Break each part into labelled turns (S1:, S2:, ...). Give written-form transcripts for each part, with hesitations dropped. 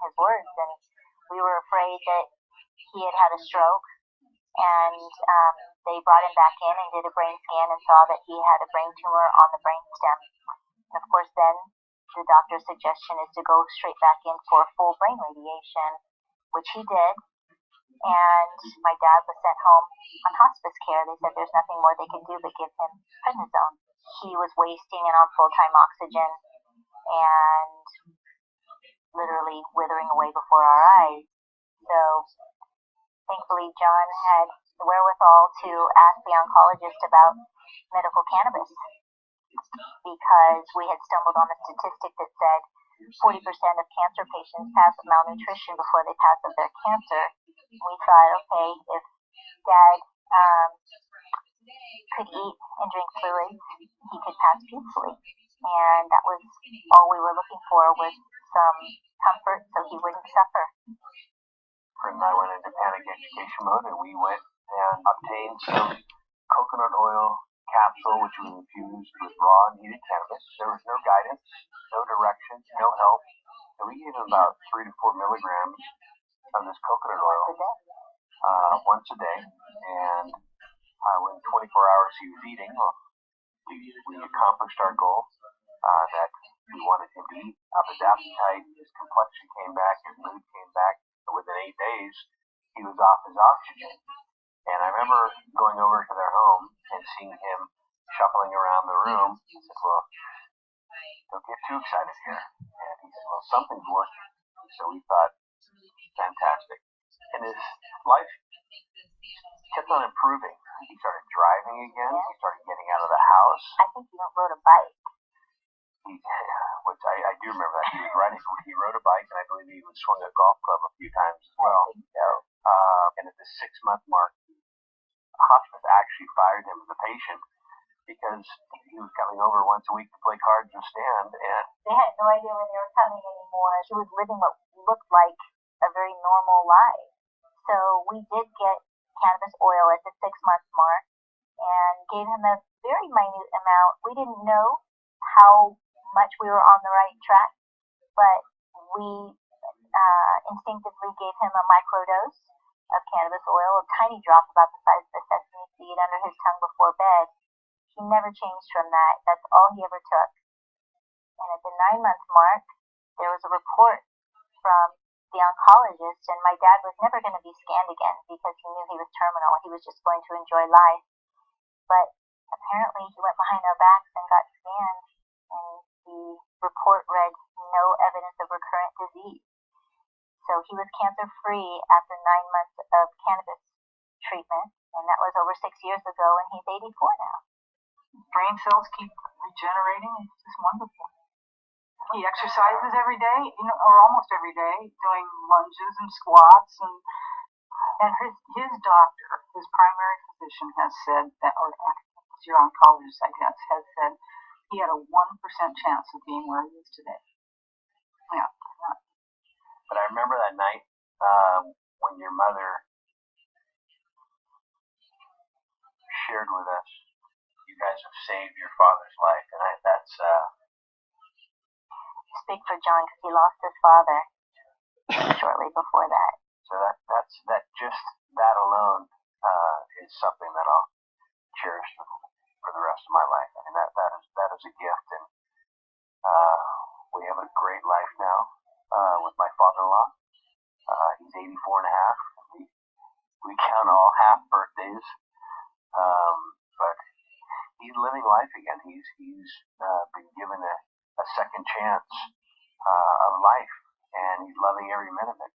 S1: his words, and we were afraid that he had had a stroke, and they brought him back in and did a brain scan and saw that he had a brain tumor on the brain stem. And of course, then the doctor's suggestion is to go straight back in for full brain radiation, which he did. And my dad was sent home on hospice care. They said there's nothing more they could do but give him prednisone. He was wasting and on full-time oxygen and literally withering away before our eyes. So thankfully, John had the wherewithal to ask the oncologist about medical cannabis, because we had stumbled on a statistic that said 40% of cancer patients pass with malnutrition before they pass of their cancer. We thought, okay, if Dad could eat and drink fluids, he could pass peacefully. And that was all we were looking for, was some comfort so he wouldn't suffer.
S2: Fred and I went into panic education mode, and we went and obtained some coconut oil capsule, which was infused with raw and heated cannabis. There was no guidance, no direction, no help. So we gave him about 3 to 4 milligrams of this coconut oil once a day, and within 24 hours he was eating. We accomplished our goal that we wanted him to eat. His appetite, his complexion came back, his mood came back. Within 8 days, he was off his oxygen. And I remember going over to their home and seeing him shuffling around the room. I said, well, don't get too excited here. And he said, well, something's working. So we thought, fantastic. And his life kept on improving. He started driving again. He started getting out of the house.
S1: I think he rode a bike.
S2: Which I do remember that. He was riding. He rode a bike, and I believe he even swung a golf club a few times as well. And at the 6-month mark, the hospice actually fired him as a patient because he was coming over once a week to play cards and stand, and
S1: they had no idea when they were coming anymore. He was living what looked like a very normal life. So we did get cannabis oil at the 6-month mark and gave him a very minute amount. We didn't know how much we were on the right track, but we instinctively gave him a microdose of cannabis oil, a tiny drop about the size of a sesame seed, under his tongue before bed. He never changed from that. That's all he ever took. And at the 9-month mark, there was a report from the oncologist, and my dad was never going to be scanned again because he knew he was terminal. He was just going to enjoy life. But apparently he went behind our backs and got scanned, and the report read no evidence of recurrent disease. So he was cancer-free after 9 months of cannabis treatment, and that was over 6 years ago, and he's 84 now.
S3: Brain cells keep regenerating. It's just wonderful. He exercises every day, or almost every day, doing lunges and squats, and his doctor, his primary physician, has said that, or your oncologist, I guess, has said he had a 1% chance of being where he is today. Yeah.
S2: But I remember that night when your mother shared with us, you guys have saved your father's life, and that's
S1: speak for John, because he lost his father shortly before that.
S2: So that just that alone is something that I'll cherish for the rest of my life. I mean, that is a gift, and we have a great life now with my father-in-law. He's 84 and a half. We count all half birthdays, but he's living life again. He's been given a second chance of life, and he's loving every minute of it.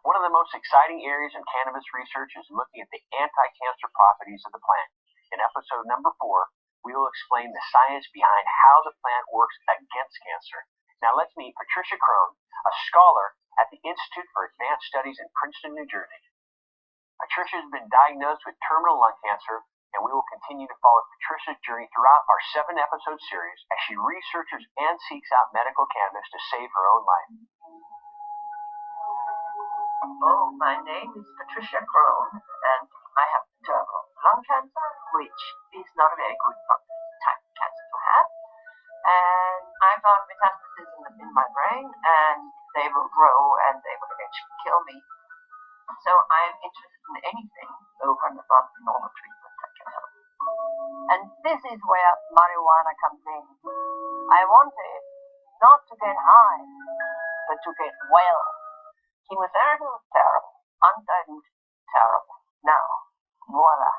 S2: One of the most exciting areas in cannabis research is looking at the anti-cancer properties of the plant. In episode number 4, we will explain the science behind how the plant works against cancer. Now let's meet Patricia Crone, a scholar at the Institute for Advanced Studies in Princeton, New Jersey. Patricia has been diagnosed with terminal lung cancer, and we will continue to follow Patricia's journey throughout our 7-episode series as she researches and seeks out medical cannabis to save her own life.
S4: Oh, my name is Patricia Crone, and I have terminal lung cancer, which is not a very good type of cancer to have. And I found metastases in my brain, and they will grow and they will eventually kill me. So I am interested in anything over and above the normal treatment that can help. And this is where marijuana comes in. I wanted not to get high, but to get well. Chemotherapy was terrible, undiluted, terrible. Now, voila.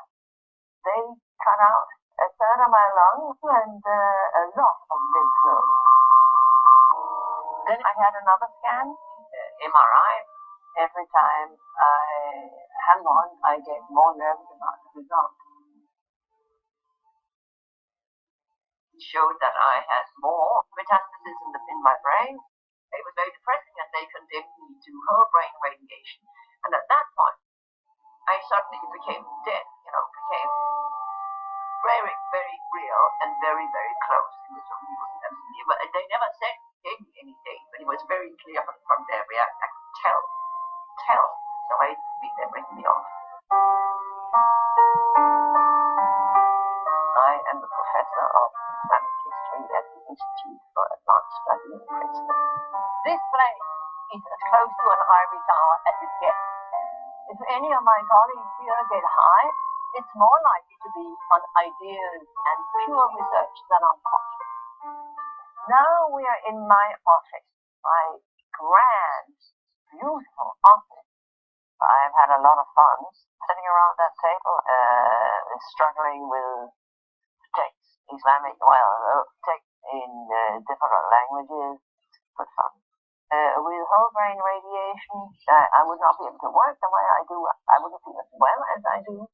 S4: They cut out a third of my lungs and a lot of lymph nodes. Then I had another scan, MRI. Every time I have one, I get more nervous about the result. It showed that I had more metastases in my brain. It was very depressing, and they condemned me to whole brain radiation. And at that point, I suddenly became dead, became very, very real and very, very close. They never said, gave me any date, but it was very clear from their reaction. I could tell. So I beat them, bring me off. I am the professor of Islamic history at the Institute for Advanced Study in Princeton. This place is as close to an ivory tower as it gets. If any of my colleagues here get high, it's more likely to be on ideas and pure research than on politics. Now we are in my office, my grand, beautiful office. I've had a lot of fun sitting around that table, struggling with texts, text in different languages. Good fun. With whole brain radiation, I would not be able to work the way I do. I wouldn't feel as well as I do.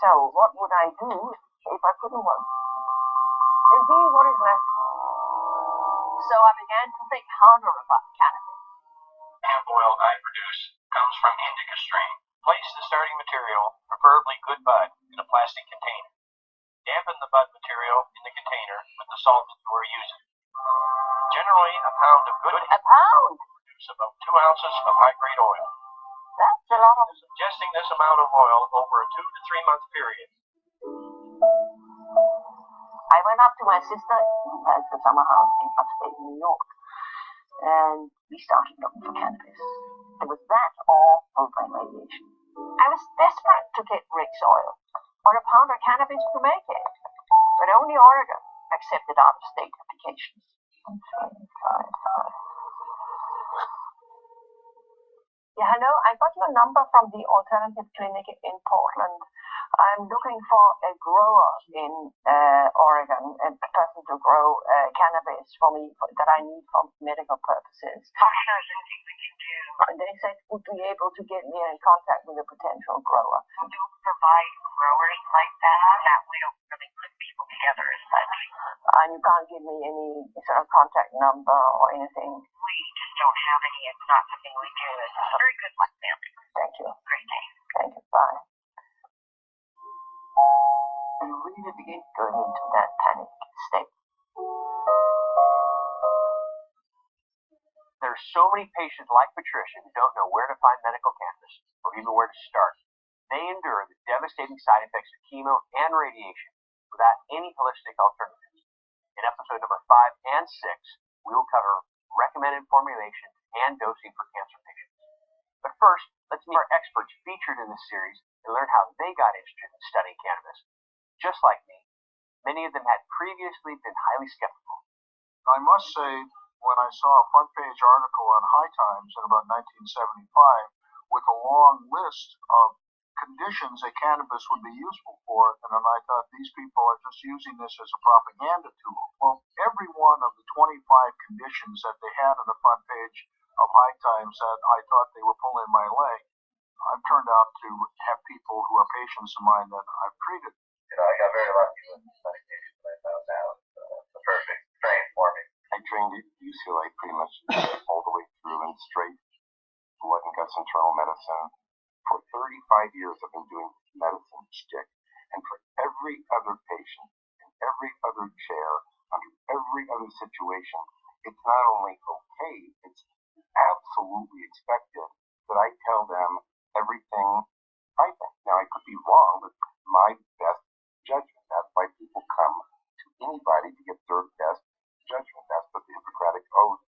S4: So what would I do if I couldn't work? Indeed, what is left? So I began to think harder about cannabis.
S5: Hemp oil I produce comes from indica strain. Place the starting material, preferably good bud, in a plastic container. Dampen the bud material in the container with the solvent you are using. Generally, a pound of good
S4: A pound?
S5: produce about 2 ounces of high-grade oil.
S4: That's a lot of...
S5: Suggesting this amount of oil over a 2 to 3 month period.
S4: I went up to my sister, who has the summer house in upstate New York, and we started looking for cannabis. It was that or whole brain radiation. I was desperate to get Rick's oil, or a pound of cannabis to make it, but only Oregon accepted out-of-state applications. Yeah, hello, I got your number from the alternative clinic in Portland. I'm looking for a grower in Oregon, a person to grow cannabis for me that I need for medical purposes.
S6: There's anything we can do.
S4: They said would be able to get me in contact with a potential grower.
S6: We don't provide growers like that. We don't really put people together as such.
S4: And you can't give me any sort of contact number or anything.
S6: We just don't have any. It's not something we do. It's very good luck, ma'am.
S4: Thank you.
S6: Great day.
S4: Thank you. Bye. I really begin going into that panic state.
S2: There are so many patients like Patricia who don't know where to find medical cannabis or even where to start. They endure the devastating side effects of chemo and radiation without any holistic alternatives. In episode number 5 and 6, we will cover recommended formulation and dosing for cancer patients. But first, let's meet our experts featured in this series and learn how they got interested in studying cannabis. Just like me, many of them had previously been highly skeptical.
S7: I must say, when I saw a front-page article on High Times in about 1975 with a long list of conditions that cannabis would be useful for, and then I thought these people are just using this as a propaganda tool. Well, every one of the 25 conditions that they had on the front page of High Times that I thought they were pulling my leg, I've turned out to have people who are patients of mine that I've treated.
S8: I got very lucky with this medication that I found out. The perfect strain for me.
S9: I trained at UCLA pretty much all the way through in straight blood and guts internal medicine. For 35 years I've been doing medicine shtick. And for every other patient, in every other chair, under every other situation, it's not only okay, it's absolutely expected that I tell them everything I think. Now I could be wrong, but my best judgment. That's why people come to anybody to get their best judgment. judgment. That's what the Hippocratic Oath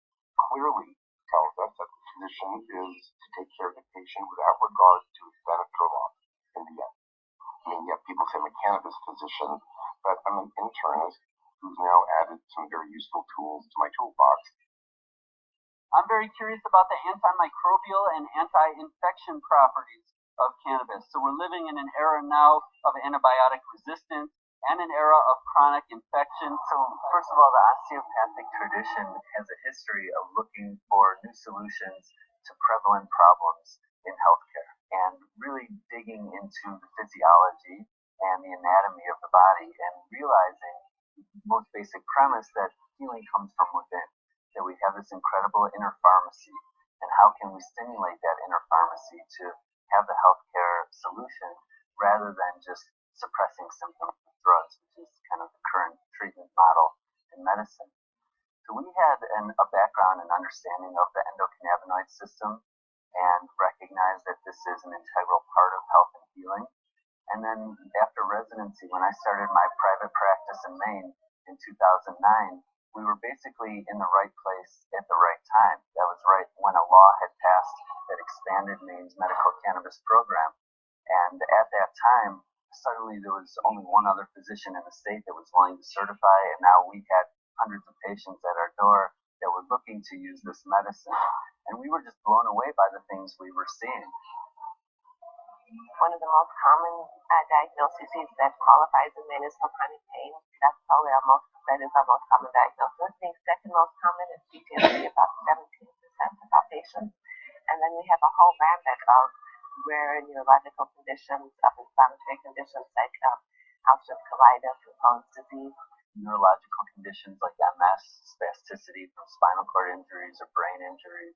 S9: clearly tells us, that the physician is to take care of the patient without regard to his benefit or loss in the end. I mean, yeah, people say I'm a cannabis physician, but I'm an internist who's now added some very useful tools to my toolbox.
S10: I'm very curious about the antimicrobial and anti-infection properties of cannabis. So we're living in an era now of antibiotic resistance and an era of chronic infection.
S2: So first of all, the osteopathic tradition has a history of looking for new solutions to prevalent problems in healthcare and really digging into the physiology and the anatomy of the body and realizing the most basic premise that healing comes from within, that we have this incredible inner pharmacy, and how can we stimulate that inner pharmacy to have the healthcare solution rather than just suppressing symptoms with drugs, which is kind of the current treatment model in medicine. So we had a background and understanding of the endocannabinoid system and recognized that this is an integral part of health and healing. And then after residency, when I started my private practice in Maine in 2009, we were basically in the right place at the right time. That was right when a law had passed that expanded Maine's medical cannabis program. And at that time, suddenly there was only one other physician in the state that was willing to certify, and now we had hundreds of patients at our door that were looking to use this medicine. And we were just blown away by the things we were seeing.
S6: One of the most common diagnoses that qualifies in Maine is for chronic pain. That is our most common diagnosis. The second most common is PTSD, about 17% of our patients. And then we have a whole rampant of rare neurological conditions, of inflammatory conditions like ulcerative colitis and Crohn's disease.
S2: Neurological conditions like MS, spasticity from spinal cord injuries or brain injuries.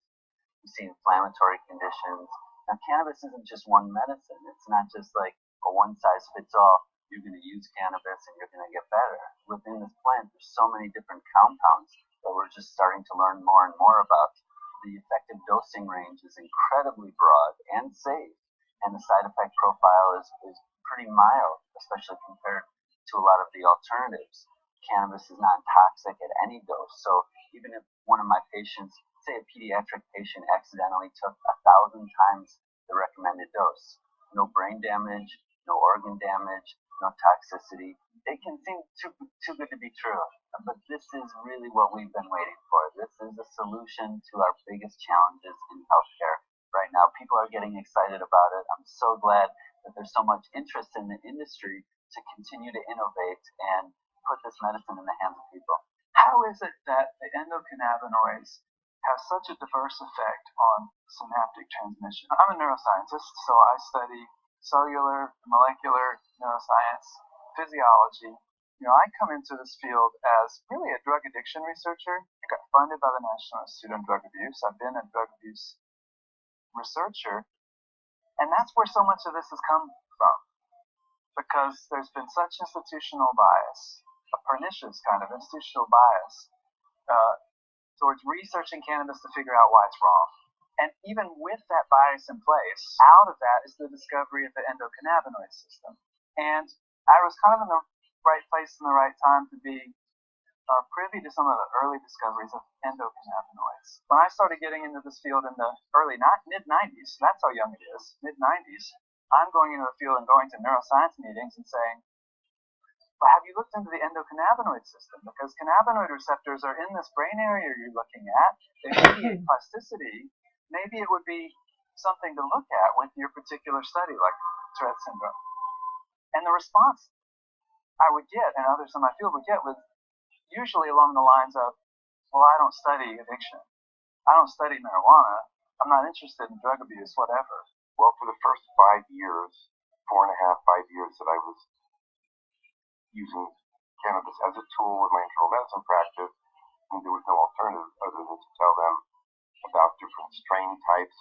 S2: We see inflammatory conditions. Now, cannabis isn't just one medicine. It's not just like a one-size-fits-all. You're going to use cannabis and you're going to get better. Within this plant, there's so many different compounds that we're just starting to learn more and more about. The effective dosing range is incredibly broad and safe, and the side effect profile is pretty mild, especially compared to a lot of the alternatives. Cannabis is non-toxic at any dose, so even if one of my patients, say a pediatric patient, accidentally took 1,000 times the recommended dose, no brain damage, no organ damage, no toxicity, it can seem too good to be true. But this is really what we've been waiting for. This is a solution to our biggest challenges in healthcare right now. People are getting excited about it. I'm so glad that there's so much interest in the industry to continue to innovate and put this medicine in the hands of people.
S11: How is it that the endocannabinoids have such a diverse effect on synaptic transmission? I'm a neuroscientist, so I study cellular, molecular neuroscience, physiology. I come into this field as really a drug addiction researcher. I got funded by the National Institute on Drug Abuse. I've been a drug abuse researcher, and that's where so much of this has come from, because there's been such institutional bias, a pernicious kind of institutional bias, towards researching cannabis to figure out why it's wrong. And even with that bias in place, out of that is the discovery of the endocannabinoid system. And I was kind of in the right place in the right time to be privy to some of the early discoveries of endocannabinoids. When I started getting into this field in the mid-90s, that's how young it is, mid-90s, I'm going into the field and going to neuroscience meetings and saying, well, have you looked into the endocannabinoid system? Because cannabinoid receptors are in this brain area you're looking at. They mediate plasticity. Maybe it would be something to look at with your particular study, like Tourette syndrome. And the response I would get, and others in my field would get, was usually along the lines of, well, I don't study addiction. I don't study marijuana. I'm not interested in drug abuse, whatever.
S9: Well, for the first 5 years, 4.5, 5 years that I was using cannabis as a tool with my internal medicine practice, and there was no alternative other than to tell them about different strain types,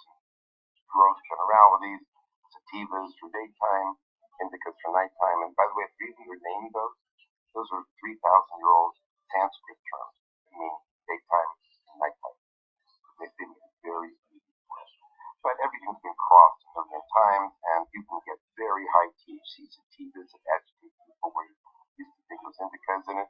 S9: growth generalities, sativas for daytime, indicas for nighttime. And by the way, the reason we're naming those are 3,000-year-old Sanskrit terms that mean daytime and nighttime. They make it very easy for us. But everything's been crossed a million times, and you can get very high THC sativas that agitate people where you used to think was indicas in it.